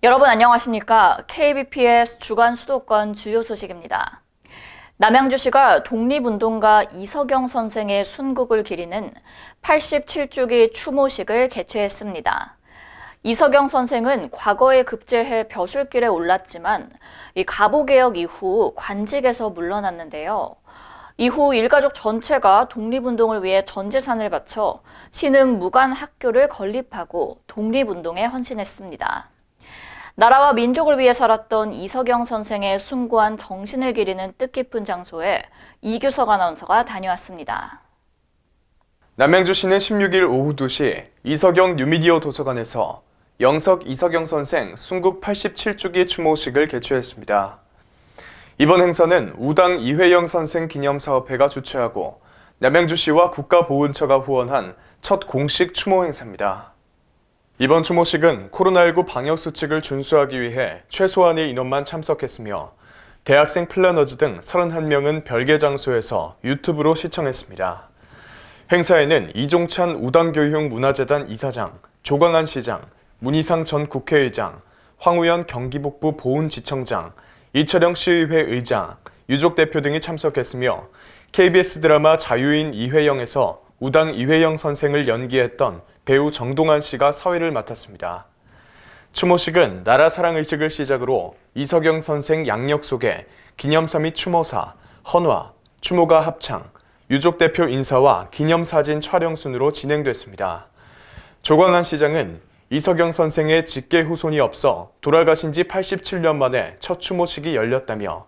여러분 안녕하십니까? KBPS 주간 수도권 주요 소식입니다. 남양주시가 독립운동가 이석영 선생의 순국을 기리는 87주기 추모식을 개최했습니다. 이석영 선생은 과거에 급제해 벼슬길에 올랐지만 이 갑오개혁 이후 관직에서 물러났는데요. 이후 일가족 전체가 독립운동을 위해 전 재산을 바쳐 신흥 무관 학교를 건립하고 독립운동에 헌신했습니다. 나라와 민족을 위해 살았던 이석영 선생의 숭고한 정신을 기리는 뜻깊은 장소에 이규석 아나운서가 다녀왔습니다. 남양주시는 16일 오후 2시 이석영 뉴미디어 도서관에서 영석 이석영 선생 순국 87주기 추모식을 개최했습니다. 이번 행사는 우당 이회영 선생 기념사업회가 주최하고 남양주시와 국가보훈처가 후원한 첫 공식 추모 행사입니다. 이번 추모식은 코로나19 방역수칙을 준수하기 위해 최소한의 인원만 참석했으며 대학생 플래너즈 등 31명은 별개 장소에서 유튜브로 시청했습니다. 행사에는 이종찬 우당교육문화재단 이사장, 조광안 시장, 문희상 전 국회의장, 황우연 경기북부 보훈지청장, 이철영 시의회 의장, 유족 대표 등이 참석했으며 KBS 드라마 자유인 이회영에서 우당 이회영 선생을 연기했던 배우 정동환 씨가 사회를 맡았습니다. 추모식은 나라 사랑의식을 시작으로 이석영 선생 양력 속에 기념사 및 추모사, 헌화, 추모가 합창, 유족 대표 인사와 기념사진 촬영 순으로 진행됐습니다. 조광안 시장은 이석영 선생의 직계 후손이 없어 돌아가신 지 87년 만에 첫 추모식이 열렸다며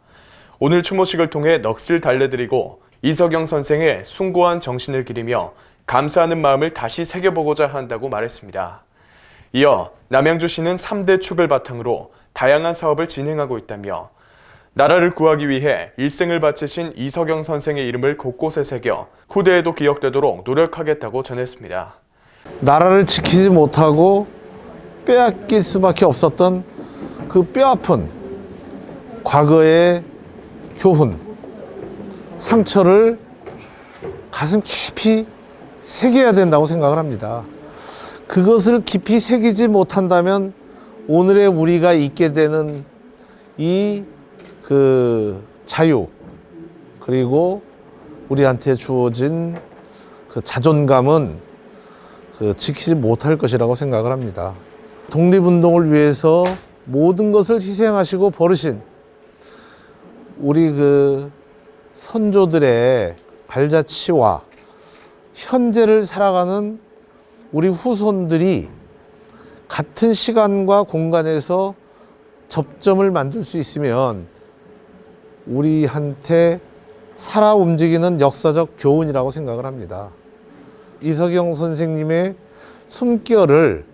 오늘 추모식을 통해 넋을 달래드리고 이석영 선생의 숭고한 정신을 기리며 감사하는 마음을 다시 새겨보고자 한다고 말했습니다. 이어 남양주시는 3대 축을 바탕으로 다양한 사업을 진행하고 있다며 나라를 구하기 위해 일생을 바치신 이석영 선생의 이름을 곳곳에 새겨 후대에도 기억되도록 노력하겠다고 전했습니다. 나라를 지키지 못하고 빼앗길 수밖에 없었던 그 뼈아픈 과거의 교훈, 상처를 가슴 깊이 새겨야 된다고 생각을 합니다. 그것을 깊이 새기지 못한다면 오늘의 우리가 있게 되는 이 자유, 그리고 우리한테 주어진 그 자존감은 지키지 못할 것이라고 생각을 합니다. 독립운동을 위해서 모든 것을 희생하시고 버르신 우리 선조들의 발자취와 현재를 살아가는 우리 후손들이 같은 시간과 공간에서 접점을 만들 수 있으면 우리한테 살아 움직이는 역사적 교훈이라고 생각을 합니다. 이석영 선생님의 숨결을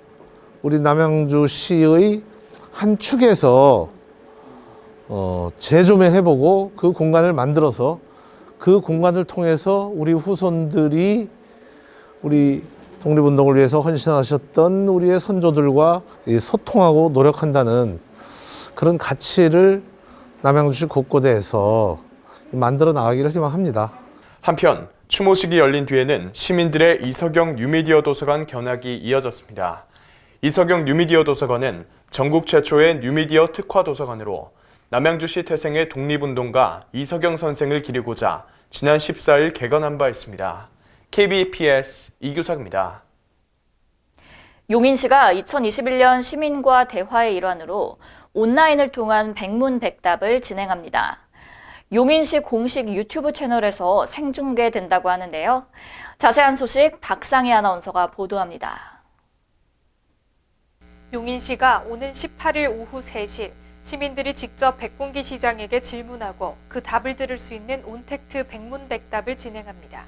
우리 남양주시의 한 축에서 재조명해보고 그 공간을 만들어서 그 공간을 통해서 우리 후손들이 우리 독립운동을 위해서 헌신하셨던 우리의 선조들과 소통하고 노력한다는 그런 가치를 남양주시 곳곳에서 만들어 나가기를 희망합니다. 한편 추모식이 열린 뒤에는 시민들의 이석영 뉴미디어 도서관 견학이 이어졌습니다. 이석영 뉴미디어 도서관은 전국 최초의 뉴미디어 특화 도서관으로 남양주시 태생의 독립운동가 이석영 선생을 기리고자 지난 14일 개관한 바 있습니다. KBPS 이규석입니다. 용인시가 2021년 시민과 대화의 일환으로 온라인을 통한 백문백답을 진행합니다. 용인시 공식 유튜브 채널에서 생중계된다고 하는데요. 자세한 소식 박상희 아나운서가 보도합니다. 용인시가 오는 18일 오후 3시 시민들이 직접 백공기 시장에게 질문하고 그 답을 들을 수 있는 온택트 백문백답을 진행합니다.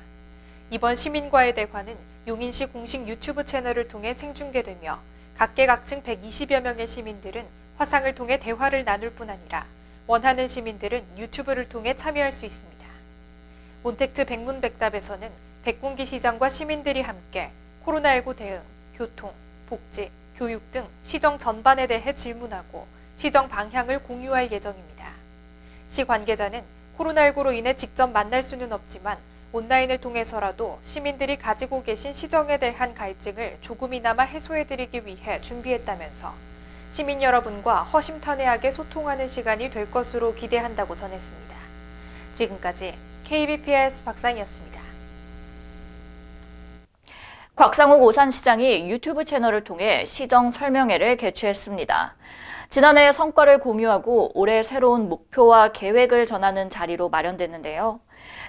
이번 시민과의 대화는 용인시 공식 유튜브 채널을 통해 생중계되며 각계각층 120여 명의 시민들은 화상을 통해 대화를 나눌 뿐 아니라 원하는 시민들은 유튜브를 통해 참여할 수 있습니다. 온택트 백문백답에서는 백공기 시장과 시민들이 함께 코로나19 대응, 교통, 복지, 교육 등 시정 전반에 대해 질문하고 시정 방향을 공유할 예정입니다. 시 관계자는 코로나19로 인해 직접 만날 수는 없지만 온라인을 통해서라도 시민들이 가지고 계신 시정에 대한 갈증을 조금이나마 해소해드리기 위해 준비했다면서 시민 여러분과 허심탄회하게 소통하는 시간이 될 것으로 기대한다고 전했습니다. 지금까지 KBPS 박상이었습니다. 곽상욱 오산시장이 유튜브 채널을 통해 시정 설명회를 개최했습니다. 지난해 성과를 공유하고 올해 새로운 목표와 계획을 전하는 자리로 마련됐는데요.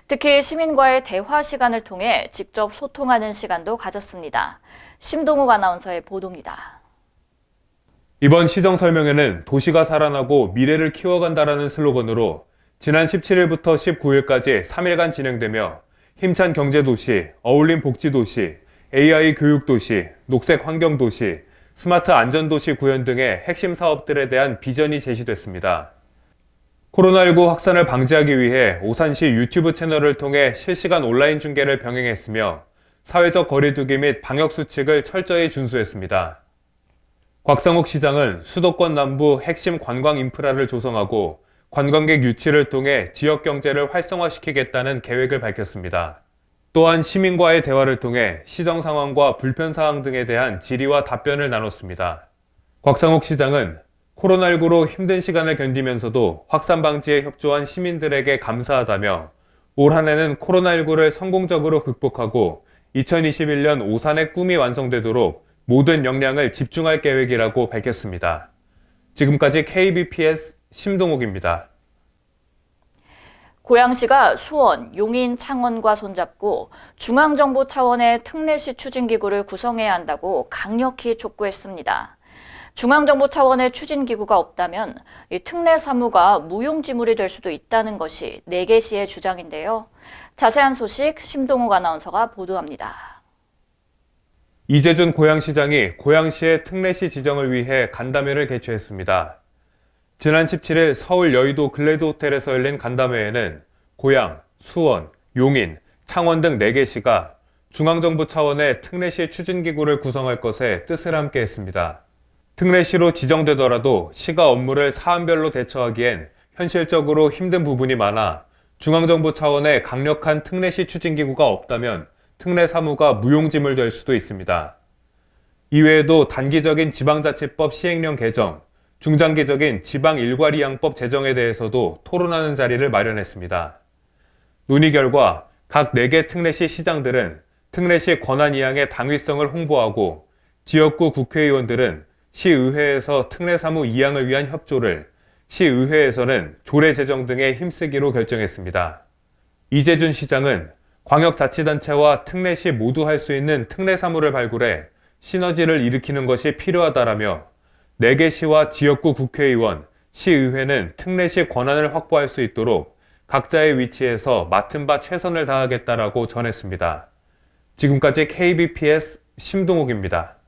특히 시민과의 대화 시간을 통해 직접 소통하는 시간도 가졌습니다. 심동욱 아나운서의 보도입니다. 이번 시정 설명회는 도시가 살아나고 미래를 키워간다라는 슬로건으로 지난 17일부터 19일까지 3일간 진행되며 힘찬 경제도시, 어울림 복지도시, AI 교육도시, 녹색 환경도시, 스마트 안전도시 구현 등의 핵심 사업들에 대한 비전이 제시됐습니다. 코로나19 확산을 방지하기 위해 오산시 유튜브 채널을 통해 실시간 온라인 중계를 병행했으며 사회적 거리두기 및 방역수칙을 철저히 준수했습니다. 곽상욱 시장은 수도권 남부 핵심 관광 인프라를 조성하고 관광객 유치를 통해 지역 경제를 활성화시키겠다는 계획을 밝혔습니다. 또한 시민과의 대화를 통해 시정 상황과 불편 사항 등에 대한 질의와 답변을 나눴습니다. 곽상욱 시장은 코로나19로 힘든 시간을 견디면서도 확산 방지에 협조한 시민들에게 감사하다며 올 한 해는 코로나19를 성공적으로 극복하고 2021년 오산의 꿈이 완성되도록 모든 역량을 집중할 계획이라고 밝혔습니다. 지금까지 KBPS 심동욱입니다. 고양시가 수원, 용인, 창원과 손잡고 중앙정부 차원의 특례시 추진기구를 구성해야 한다고 강력히 촉구했습니다. 중앙정부 차원의 추진기구가 없다면 이 특례사무가 무용지물이 될 수도 있다는 것이 4개시의 주장인데요. 자세한 소식 심동욱 아나운서가 보도합니다. 이재준 고양시장이 고양시의 특례시 지정을 위해 간담회를 개최했습니다. 지난 17일 서울 여의도 글래드 호텔에서 열린 간담회에는 고양, 수원, 용인, 창원 등 4개 시가 중앙정부 차원의 특례시 추진기구를 구성할 것에 뜻을 함께 했습니다. 특례시로 지정되더라도 시가 업무를 사안별로 대처하기엔 현실적으로 힘든 부분이 많아 중앙정부 차원의 강력한 특례시 추진기구가 없다면 특례 사무가 무용지물 될 수도 있습니다. 이외에도 단기적인 지방자치법 시행령 개정, 중장기적인 지방일괄이양법 제정에 대해서도 토론하는 자리를 마련했습니다. 논의 결과 각 4개 특례시 시장들은 특례시 권한이양의 당위성을 홍보하고 지역구 국회의원들은 시의회에서 특례사무 이양을 위한 협조를, 시의회에서는 조례 제정 등에 힘쓰기로 결정했습니다. 이재준 시장은 광역자치단체와 특례시 모두 할 수 있는 특례사무를 발굴해 시너지를 일으키는 것이 필요하다라며 4개 시와 지역구 국회의원, 시의회는 특례시 권한을 확보할 수 있도록 각자의 위치에서 맡은 바 최선을 다하겠다라고 전했습니다. 지금까지 KBPS 심동욱입니다.